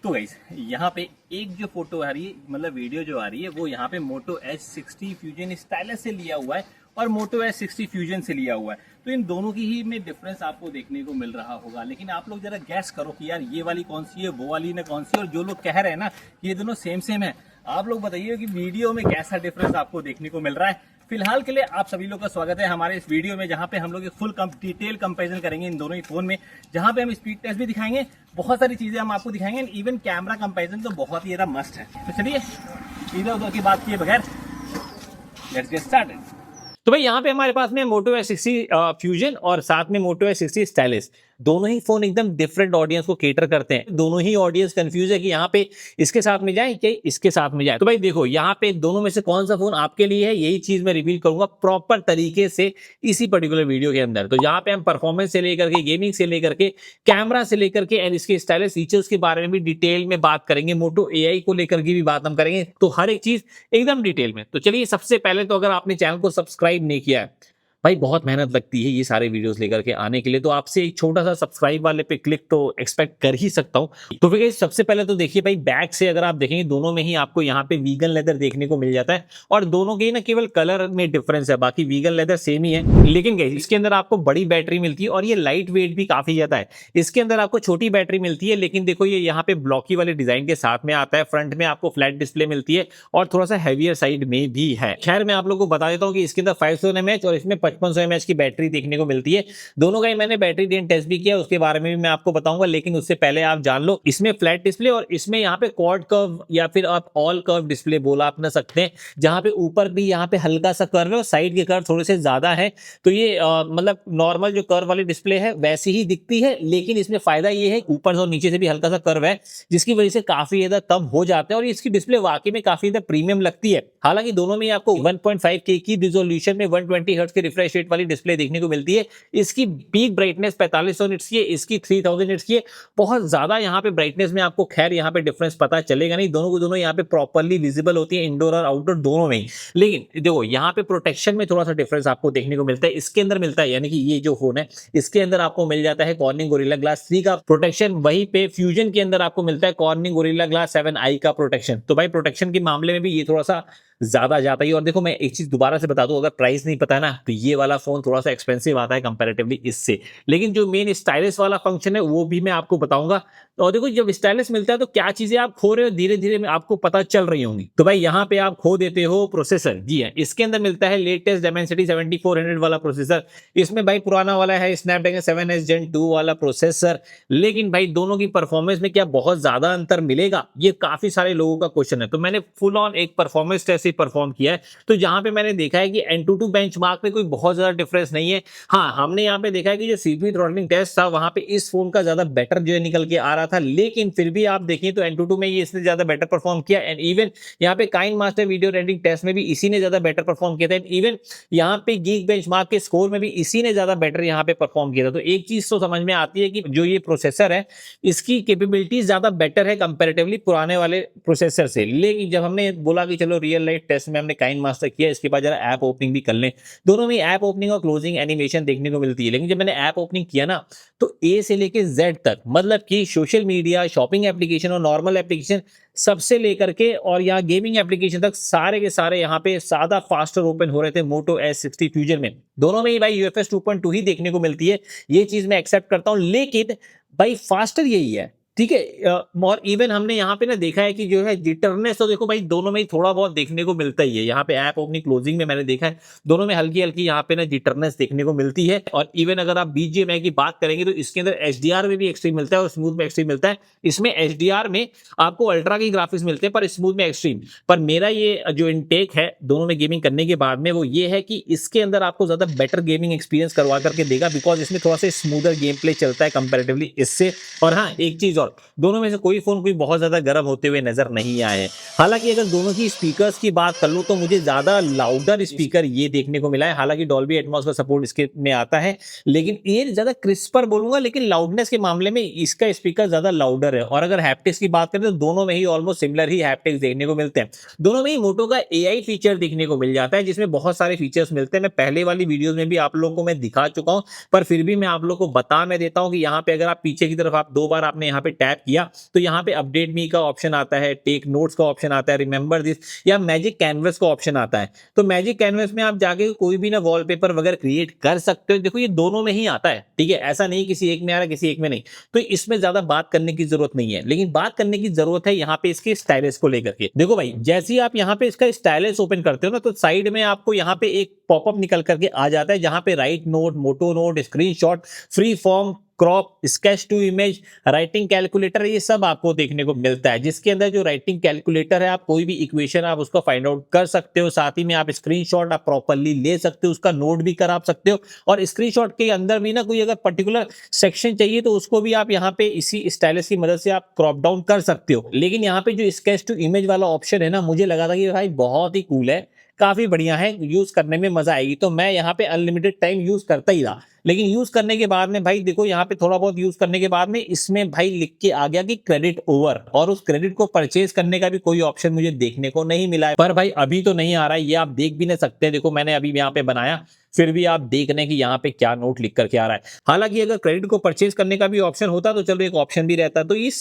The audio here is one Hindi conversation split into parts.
तो गाइस यहाँ पे एक जो फोटो आ रही है, मतलब वीडियो जो आ रही है, वो यहाँ पे मोटो H60 फ्यूजन स्टाइलस से लिया हुआ है और मोटो H60 फ्यूजन से लिया हुआ है। तो इन दोनों की ही में डिफरेंस आपको देखने को मिल रहा होगा, लेकिन आप लोग जरा गैस करो कि यार ये वाली कौन सी है, वो वाली ने कौन सी है। और जो लोग कह रहे हैं ना कि ये दोनों सेम सेम है, आप लोग बताइए कि वीडियो में कैसा डिफरेंस आपको देखने को मिल रहा है। फिलहाल के लिए आप सभी लोग का स्वागत है हमारे इस वीडियो में, जहां पे हम लोग एक फुल डिटेल कंपैरिजन करेंगे इन दोनों ही फोन में, जहां पे हम स्पीड टेस्ट भी दिखाएंगे, बहुत सारी चीजें हम आपको दिखाएंगे, इवन कैमरा कंपैरिजन तो बहुत ही ज्यादा मस्ट है। तो चलिए इधर उधर की बात किए बगैर लेट्स गेट स्टार्टेड। तो भाई यहाँ पे हमारे पास में मोटो H60 फ्यूजन और साथ में मोटो H60 स्टाइलिस, दोनों ही फोन एकदम डिफरेंट ऑडियंस को केटर करते हैं। दोनों ही ऑडियंस कंफ्यूज है कि यहाँ पे इसके साथ में जाए कि इसके साथ में जाए। तो भाई देखो यहाँ पे दोनों में से कौन सा फोन आपके लिए है, यही चीज मैं रिवील करूंगा प्रॉपर तरीके से इसी पर्टिकुलर वीडियो के अंदर। तो यहाँ पे हम परफॉर्मेंस से लेकर के, गेमिंग से लेकर के, कैमरा से लेकर के एंड इसके स्टाइलिश फीचर्स के बारे में भी डिटेल में बात करेंगे। मोटो AI को लेकर के भी बात हम करेंगे, तो हर एक चीज एकदम डिटेल में। तो चलिए सबसे पहले तो अगर आपने चैनल को सब्सक्राइब नहीं किया है, भाई बहुत मेहनत लगती है ये सारे वीडियोस लेकर के आने के लिए, तो आपसे एक छोटा सा सब्सक्राइब वाले पे क्लिक तो एक्सपेक्ट कर ही सकता हूं। तो फिर सबसे पहले तो देखिए भाई, बैक से अगर आप देखेंगे दोनों में ही आपको यहाँ पे वीगन लेदर देखने को मिल जाता है, और दोनों के ना केवल कलर में डिफरेंस है, बाकी वीगन लेदर सेम ही है। लेकिन इसके अंदर आपको बड़ी बैटरी मिलती है और ये लाइट वेट भी काफी ज्यादा है। इसके अंदर आपको छोटी बैटरी मिलती है, लेकिन देखो ये यहाँ पे ब्लॉकी वाले डिजाइन के साथ में आता है। फ्रंट में आपको फ्लैट डिस्प्ले मिलती है और थोड़ा सा हैवियर साइड में भी है। खैर मैं आप लोगों को बता देता हूँ कि इसके अंदर 500 mAh और इसमें 5500 mAh की बैटरी देखने को मिलती है। दोनों का ही मैंने बैटरी ड्रेन टेस्ट भी किया, उसके बारे में भी मैं आपको बताऊंगा, लेकिन उससे पहले आप जान लो इसमें फ्लैट डिस्प्ले और इसमें यहाँ पे क्वाड कर्व या फिर आप ऑल कर्व डिस्प्ले बोला आप ना सकते हैं, जहां पे ऊपर भी यहाँ पे हल्का सा कर्व है और साइड के कर्व थोड़े से ज्यादा है। तो ये मतलब नॉर्मल जो कर्व वाली डिस्प्ले है वैसी ही दिखती है, लेकिन इसमें फायदा ये है ऊपर और नीचे से भी हल्का सा कर्व है, जिसकी वजह से काफी ज्यादा कम हो जाता है और इसकी डिस्प्ले वाकई में काफी ज्यादा प्रीमियम लगती है। हालांकि दोनों में आपको 1.5K की रिजोल्यूशन में 120 हर्ट्ज की रिफ्रेश रेट वाली डिस्प्ले देखने को मिलती है। इसकी पीक ब्राइटनेस 4500 निट्स की है, इसकी 3000 निट्स की है। बहुत ज्यादा यहाँ पे ब्राइटनेस में आपको खैर यहाँ पे डिफरेंस पता चलेगा नहीं, दोनों को दोनों यहाँ पे प्रॉपर्ली विजिबल होती है, इंडोर और आउटडोर दोनों में ही। लेकिन देखो यहाँ पे प्रोटेक्शन में थोड़ा सा डिफरेंस आपको देखने को मिलता है। इसके अंदर मिलता है, यानी कि ये जो फोन है इसके अंदर आपको मिल जाता है कॉर्निंग गोरिल्ला ग्लास 3 का प्रोटेक्शन, वहीं पे फ्यूजन के अंदर आपको मिलता है कॉर्निंग गोरिल्ला ग्लास 7i का प्रोटेक्शन। तो भाई प्रोटेक्शन के मामले में भी ये थोड़ा सा ज्यादा जाता है। और देखो मैं एक चीज दोबारा से बता दूं, अगर प्राइस नहीं पता है ना, तो ये वाला फोन थोड़ा सा एक्सपेंसिव आता है कंपैरेटिवली इससे, लेकिन जो मेन स्टाइलिश वाला फंक्शन है वो भी मैं आपको बताऊंगा। और देखो जब स्टाइलिश मिलता है तो क्या चीजें आप खो रहे हो धीरे धीरे में आपको पता चल रही होंगी। तो भाई यहाँ पे आप खो देते हो प्रोसेसर। जी है, इसके अंदर मिलता है लेटेस्ट Dimensity 7400 वाला प्रोसेसर। इसमें भाई पुराना वाला है स्नैपड्रैगन 7s Gen 2 वाला प्रोसेसर। लेकिन भाई दोनों की परफॉर्मेंस में क्या बहुत ज्यादा अंतर मिलेगा, ये काफी सारे लोगों का क्वेश्चन है। तो मैंने फुल ऑन एक परफॉर्मेंस टेस्ट परफॉर्म किया है, तो जहां पे मैंने देखा है कि Antutu बेंचमार्क में कोई बहुत ज्यादा डिफरेंस नहीं है। हाँ, हमने यहाँ पे देखा है कि जो CPU थ्रॉटलिंग टेस्ट था वहां पे इस फोन का ज्यादा बेटर जो है निकल के आ रहा था, लेकिन फिर भी आप देखें तो Antutu में ये इसने ज्यादा बेटर परफॉर्म किया। एंड इवन यहाँ पे KineMaster video rendering test में भी इसी ने ज्यादा बेटर परफॉर्म किया था। एंड इवन यहाँ पे गीक बेंचमार्क के स्कोर में भी इसी ने ज्यादा बेटर यहाँ पे परफॉर्म किया था। तो एक चीज तो समझ में आती है कि जो ये प्रोसेसर है इसकी कैपेबिलिटी ज्यादा बेटर है कंपेरेटिवली पुराने वाले प्रोसेसर से। लेकिन जब हमने बोला कि चलो रियल लाइफ टेस्ट में हमने काइन मास्टर किया, इसके बाद जरा ऐप ओपनिंग भी कर लें, दोनों में ऐप ओपनिंग और क्लोजिंग एनिमेशन देखने को मिलती है। लेकिन जब मैंने ऐप ओपनिंग किया ना, तो ए से लेके जेड तक, मतलब कि सोशल मीडिया, शॉपिंग एप्लीकेशन और नॉर्मल एप्लीकेशन सबसे लेकर के और यहाँ गेमिंग एप्लीकेशन तक सारे के सारे यहाँ पे ज्यादा फास्टर ओपन हो रहे थे मोटो H60 फ्यूजन में। दोनों में ही भाई UFS 2.2 ही देखने को मिलती है, ये चीज मैं एक्सेप्ट करता हूं, लेकिन भाई फास्टर यही है, ठीक है। और इवन हमने यहाँ पे ना देखा है कि जो है जिटरनेस, तो देखो भाई दोनों में ही थोड़ा बहुत देखने को मिलता ही है। यहाँ पे ऐप ओपनिंग क्लोजिंग में मैंने देखा है दोनों में हल्की हल्की यहाँ पे ना जिटरनेस देखने को मिलती है। और इवन अगर आप BGMI की बात करेंगे तो इसके अंदर HDR में भी एक्सट्रीम मिलता है और स्मूथ में एक्सट्रीम मिलता है। इसमें HDR में आपको अल्ट्रा की ग्राफिक्स मिलते हैं पर स्मूथ में एक्सट्रीम। पर मेरा ये जो इनटेक है दोनों में गेमिंग करने के बाद में वो ये है कि इसके अंदर आपको ज्यादा बेटर गेमिंग एक्सपीरियंस करवा करके देगा, बिकॉज इसमें थोड़ा सा स्मूदर गेम प्ले चलता है कंपेरेटिवली इससे। और हाँ, एक चीज और, दोनों में से कोई फोन कोई बहुत ज्यादा गर्म होते हुए नजर नहीं आए। हालांकि अगर दोनों की स्पीकर्स की बात कर लूं तो मुझे ज्यादा लाउडर स्पीकर ये देखने को मिला है। हालांकि डॉल्बी एटमॉस का सपोर्ट इसके में आता है, लेकिन ये ज्यादा क्रिस्पर बोलूंगा, लेकिन लाउडनेस के मामले में इसका स्पीकर ज्यादा लाउडर है। और अगर हैप्टिक्स की बात करें तो दोनों में ही ऑलमोस्ट सिमिलर ही हैप्टिक्स देखने को मिलते हैं। दोनों में ही मोटो का AI फीचर देखने को मिल जाता है, जिसमें बहुत सारे फीचर्स मिलते हैं। मैं पहले वाली वीडियोस में भी आप लोगों को मैं दिखा चुका हूं, पर फिर भी मैं आप लोगों को बता मैं देता हूं कि यहाँ पे अगर आप पीछे की तरफ आप 2 बार आपने यहाँ पे टैप किया तो यहाँ पे अपडेट मी का ऑप्शन आता है, टेक नोट्स का ऑप्शन आता है, रिमेंबर दिस या मैजिक कैनवस का ऑप्शन आता है। तो मैजिक कैनवस में आप जाके कोई भी ना वॉलपेपर वगैरह क्रिएट कर सकते हो। देखो ये दोनों में ही आता है, ठीक है, ऐसा नहीं किसी एक में आ रहा किसी एक में नहीं। तो इसमें ज्यादा बात करने की जरूरत नहीं है, लेकिन बात करने की जरूरत है यहाँ पे इसके स्टाइलस को लेकर के। देखो भाई, जैसे ही आप यहाँ पे इसका स्टाइलस ओपन करते हो ना, तो साइड में आपको यहाँ पे एक पॉपअप निकल करके आ जाता है, जहां पे write note, moto note, screenshot, free form, crop, sketch to image, writing calculator, ये सब आपको देखने को मिलता है। जिसके अंदर जो राइटिंग कैलकुलेटर है, आप कोई भी इक्वेशन आप उसको फाइंड आउट कर सकते हो, साथ ही में आप स्क्रीनशॉट आप प्रॉपर्ली ले सकते हो, उसका नोट भी करा सकते हो, और स्क्रीनशॉट के अंदर भी ना कोई अगर पर्टिकुलर सेक्शन चाहिए तो उसको भी आप यहाँ पे इसी स्टाइलस की मदद से आप क्रॉप डाउन कर सकते हो। लेकिन यहाँ पे जो स्केच टू इमेज वाला ऑप्शन है ना, मुझे लगा था कि भाई बहुत ही कूल है, काफी बढ़िया है, यूज करने में मजा आएगी, तो मैं यहाँ पे अनलिमिटेड टाइम यूज करता ही रहा। लेकिन यूज करने के बाद में भाई देखो, यहाँ पे थोड़ा बहुत यूज करने के बाद में इसमें भाई लिख के आ गया कि क्रेडिट ओवर, और उस क्रेडिट को परचेज करने का भी कोई ऑप्शन मुझे देखने को नहीं मिला है। पर भाई अभी तो नहीं आ रहा है, ये आप देख भी नहीं सकते। देखो मैंने अभी यहाँ पे बनाया, फिर भी आप देख रहे हैं कि यहाँ पे क्या नोट लिख करके आ रहा है। हालांकि अगर क्रेडिट को परचेज करने का भी ऑप्शन होता तो चलो एक ऑप्शन भी रहता। तो इस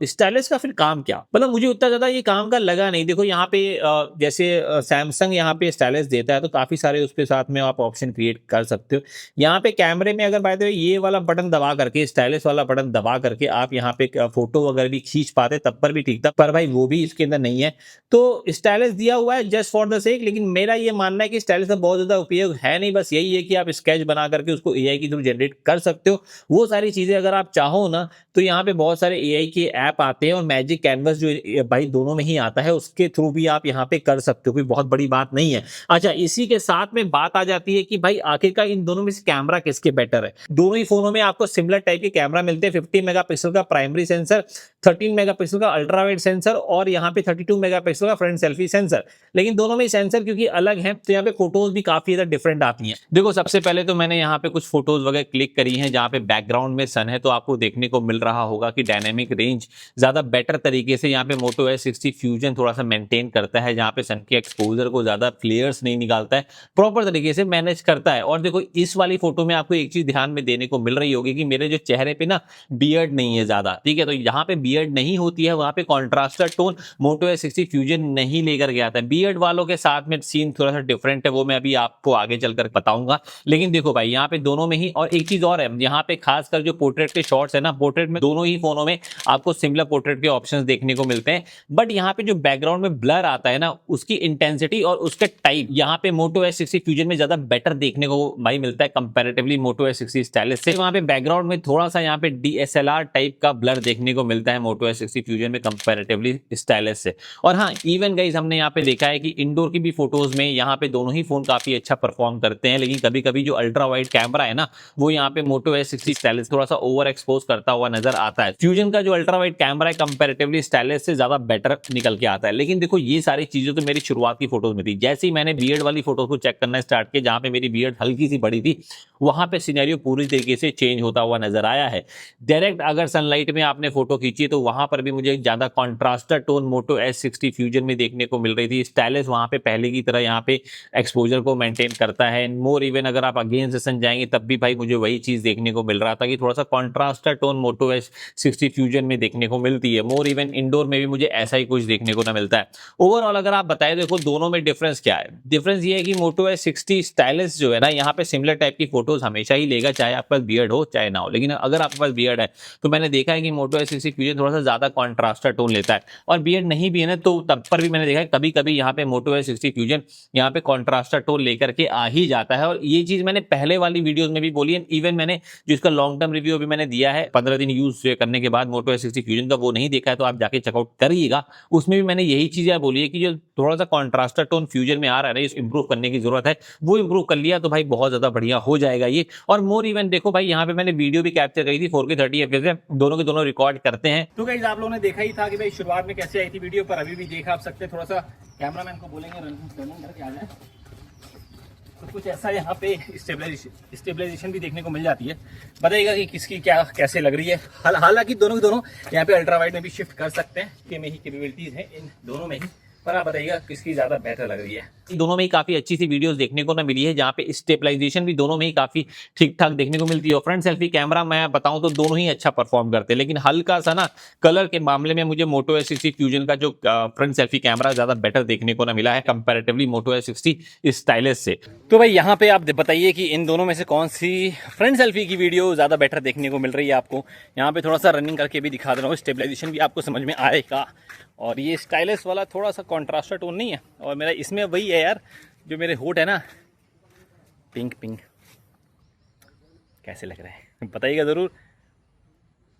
स्टाइलस का फिर काम क्या, मतलब मुझे उतना ज्यादा ये काम का लगा नहीं। देखो यहाँ पे जैसे सैमसंग यहाँ पे स्टाइलस देता है तो काफी सारे उसके साथ में आप ऑप्शन क्रिएट कर सकते हो। यहाँ पे कैमरे में अगर बाय द वे ये वाला बटन दबा करके, स्टाइलस वाला बटन दबा करके आप यहाँ पे फोटो वगैरह भी खींच पाते तब पर भी ठीक था, पर भाई वो भी इसके अंदर नहीं है। तो स्टाइलस दिया हुआ है जस्ट फॉर द सेक, लेकिन मेरा ये मानना है कि स्टाइलस का बहुत ज्यादा उपयोग है नहीं। बस यही है कि आप स्केच बना करके उसको एआई के थ्रू जनरेट कर सकते हो। वो सारी चीजें अगर आप चाहो ना, तो यहाँ पे बहुत सारे एआई के ऐप आते हैं, और मैजिक कैनवस जो भाई दोनों में ही आता है, उसके थ्रू भी आप यहाँ पे कर सकते हो, कोई बहुत बड़ी बात नहीं है। अच्छा, इसी के साथ में बात आ जाती है कि भाई आखिरकार इन दोनों में से कैमरा किसके बेटर है। दोनों ही फोनों में आपको सिमिलर टाइप के कैमरा मिलते हैं। 50 मेगापिक्सल का प्राइमरी सेंसर, 13 मेगापिक्सल का अल्ट्रा वाइड सेंसर, और यहाँ पे 32 मेगापिक्सल का फ्रंट सेल्फी सेंसर। लेकिन दोनों में सेंसर क्योंकि अलग हैं, तो यहाँ पे फोटोज भी काफी ज्यादा डिफरेंट आती हैं। देखो सबसे पहले तो मैंने यहाँ पे कुछ फोटोज वगैरह क्लिक करी हैं जहाँ पे बैकग्राउंड में सन है, तो आपको देखने को मिल रहा होगा कि डायनेमिक रेंज ज्यादा बेटर तरीके से यहाँ पे मोटो S60 फ्यूजन थोड़ा सा मेंटेन करता है, जहाँ पे सन के एक्सपोजर को ज्यादा फ्लेयर्स नहीं निकालता है, प्रॉपर तरीके से मैनेज करता है। और देखो इस वाली फोटो में आपको एक चीज ध्यान में देने को मिल रही होगी कि मेरे जो चेहरे पे ना बियर्ड नहीं है ज्यादा, ठीक है। तो यहाँ पे बियर्ड नहीं होती है, वहां पे कॉन्ट्रास्टर टोन मोटो S60 फ्यूजन नहीं लेकर के आता है। बियर्ड वालों के साथ में सीन थोड़ा सा डिफरेंट है, वो मैं अभी आपको आगे चलकर बताऊंगा। लेकिन देखो भाई यहाँ पे दोनों में ही, और एक चीज और है यहाँ पे, खासकर जो पोर्ट्रेट के शॉट्स है ना, पोर्ट्रेट में दोनों ही फोनों में आपको सिमिलर पोर्ट्रेट के ऑप्शंस देखने को मिलते हैं। बट यहाँ पे जो बैकग्राउंड में ब्लर आता है ना, उसकी इंटेंसिटी और उसके टाइप यहाँ पे मोटो S60 फ्यूजन में ज्यादा बेटर देखने को भाई मिलता है कंपैरेटिवली मोटो S60 स्टाइलस से। वहाँ पे बैकग्राउंड में थोड़ा सा यहाँ पे DSLR टाइप का ब्लर देखने को मिलता है मोटो S60 फ्यूजन में कंपैरेटिवली स्टाइलस से। और हाँ, इवन गाइस हमने यहाँ पे देखा है कि इंडोर की भी फोटोज में यहाँ पे दोनों ही फोन काफी अच्छा परफॉर्म करते हैं, लेकिन कभी कभी जो अल्ट्रा वाइड कैमरा है ना, वो यहाँ पे मोटो S60 स्टाइलस थोड़ा सा ओवर एक्सपोज करता हुआ नजर आता है। फ्यूजन का जो अल्ट्रा वाइड कैमरा है कंपैरेटिवली स्टाइलस से ज्यादा बेटर निकल के आता है। लेकिन देखो ये सारी चीजें तो मेरी शुरुआत की फोटोज में थी। जैसे ही मैंने बियर्ड वाली फोटोज को चेक करना स्टार्ट किया, जहां पे मेरी बियर्ड हल्की सी बड़ी थी, वहां पे सिनेरियो पूरी तरीके से चेंज होता हुआ नजर आया है। डायरेक्ट अगर सनलाइट में आपने फोटो खींची तो वहां पर भी मुझे ज्यादा कॉन्ट्रास्टर टोन मोटो S60 फ्यूजन में देखने को मिल रही थी। स्टाइलस वहां पे पहले की तरह यहाँ पे एक्सपोजर को मेंटेन करता है। मोर इवन अगर आप अगेंस्ट सन जाएंगे तब भी भाई मुझे वही चीज देखने को मिल रहा था कि थोड़ा सा कॉन्ट्रास्टर टोन मोटो S60 फ्यूजन में देखने को मिलती है। मोर इवन इंडोर में भी मुझे ऐसा ही कुछ देखने को ना मिलता है। ओवरऑल अगर आप बताएं देखो दोनों में डिफरेंस क्या है। डिफरेंस ये है कि मोटो S60 स्टाइलस जो है ना, यहाँ पे सिमिलर टाइप की फोटोज हमेशा ही लेगा, चाहे आपके पास बियर्ड हो चाहे ना हो। लेकिन अगर आपके पास बियर्ड है तो मैंने देखा है कि मोटो S60 फ्यूजन थोड़ा सा ज्यादा कॉन्ट्रास्टर टोन लेता है, और बियर्ड नहीं भी है ना तो तब पर भी मैंने देखा है कभी कभी यहाँ पे मोटो S60 फ्यूजन यहाँ पे कॉन्ट्रास्टर टोन लेकर के आ ही जाता है। और ये चीज मैंने पहले वाली वीडियोस में भी बोली है, इवन मैंने जो इसका लॉन्ग टर्म रिव्यू भी मैंने दिया है 15 दिन यूज करने के बाद मोटो S60 फ्यूजन का, वो नहीं देखा है तो आप जाके चेकआउट करिएगा। उसमें भी मैंने यही चीजें बोली है कि जो थोड़ा सा कॉन्ट्रास्टर टोन फ्यूजन में आ रहा है, इंप्रूव करने की जरूरत है। वो इंप्रूव कर लिया तो भाई बहुत ज्यादा बढ़िया हो जाएगा ये। और मोर इवन देखो भाई यहाँ पे मैंने वीडियो भी कैप्चर करी थी 4K 30 FPS में, दोनों के दोनों रिकॉर्ड करते हैं। तो गाइस आप लोगों ने देखा ही था कि भाई शुरुआत में कैसे आई थी वीडियो, पर अभी भी देख आप सकते हैं। थोड़ा सा कैमरामैन को बोलेंगे रन करके आ जाए, तो कुछ ऐसा यहाँ पे स्टेबलाइजेशन भी देखने को मिल जाती है। बताइएगा कि किसकी क्या कैसे लग रही है। हालांकि दोनों के दोनों यहाँ पे अल्ट्रा वाइड में भी शिफ्ट कर सकते हैं, कि में ही कैपेबिलिटीज है इन दोनों में ही। पर आप बताइएगा किसकी ज्यादा बेटर लग रही है। दोनों में ही काफी अच्छी सी वीडियोस देखने को ना मिली है, जहाँ पे स्टेबलाइजेशन भी दोनों में ही काफी ठीक ठाक देखने को मिलती है। और फ्रंट सेल्फी कैमरा मैं बताऊं तो दोनों ही अच्छा परफॉर्म करते हैं, लेकिन हल्का सा ना कलर के मामले में मुझे मोटो S60 फ्यूजन का जो फ्रंट सेल्फी कैमरा ज्यादा बेटर देखने को ना मिला है कंपैरेटिवली मोटो S60 स्टाइलिश से। तो भाई यहाँ पे आप बताइए कि इन दोनों में से कौन सी फ्रंट सेल्फी की वीडियो ज़्यादा बेटर देखने को मिल रही है आपको। यहाँ पे थोड़ा सा रनिंग करके भी दिखा दे रहा हूँ, स्टेबलाइजेशन भी आपको समझ में आएगा। और ये स्टाइलिश वाला थोड़ा सा कॉन्ट्रास्टर टोन नहीं है, और मेरा इसमें वही है यार, जो मेरे होठ है ना, पिंक पिंक। कैसे लग रहा है बताइएगा ज़रूर,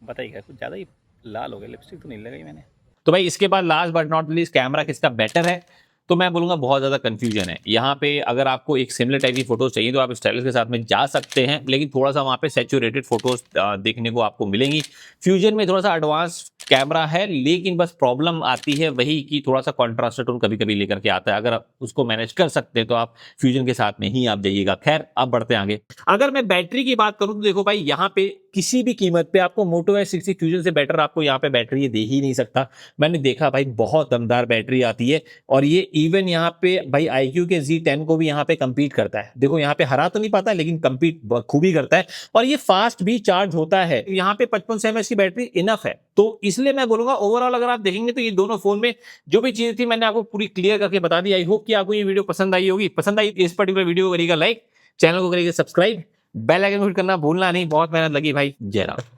बताइएगा। कुछ ज़्यादा ही लाल हो गया, लिपस्टिक तो नहीं लगाई मैंने। तो भाई इसके बाद last but not least camera किसका बेटर है, तो मैं बोलूंगा बहुत ज्यादा कंफ्यूजन है यहाँ पे। अगर आपको एक सिमिलर टाइप की फोटोज चाहिए तो आप स्टाइलिश के साथ में जा सकते हैं, लेकिन थोड़ा सा वहाँ पे सैचुरेटेड फोटोज देखने को आपको मिलेंगी। फ्यूजन में थोड़ा सा एडवांस कैमरा है, लेकिन बस प्रॉब्लम आती है वही कि थोड़ा सा कॉन्ट्रास्ट टोन कभी कभी लेकर के आता है। अगर आप उसको मैनेज कर सकते हैं तो आप फ्यूजन के साथ में ही आप जाइएगा। खैर अब बढ़ते हैं आगे। अगर मैं बैटरी की बात करूं तो देखो भाई, यहाँ पे किसी भी कीमत पे आपको मोटो S60 फ्यूजन से बेटर आपको यहाँ पे बैटरी दे ही नहीं सकता। मैंने देखा भाई बहुत दमदार बैटरी आती है, और ये इवन यहाँ पे भाई iQOO के Z10 को भी यहाँ पे compete करता है। देखो यहाँ पे हरा तो नहीं पाता, लेकिन compete खूबी करता है, और ये फास्ट भी चार्ज होता है। यहाँ पे 5500 mAh की बैटरी इनफ है। तो इसलिए मैं बोलूंगा ओवरऑल अगर आप देखेंगे तो ये दोनों फोन में जो भी चीजें थी मैंने आपको पूरी क्लियर करके बता दी। आई होप कि आपको ये वीडियो पसंद आई होगी। पसंद आई इस पर्टिकुलर वीडियो को करिएगा लाइक, चैनल को करिएगा सब्सक्राइब, बेल आइकन को हिट करना भूलना नहीं। बहुत मेहनत लगी भाई। जय राम।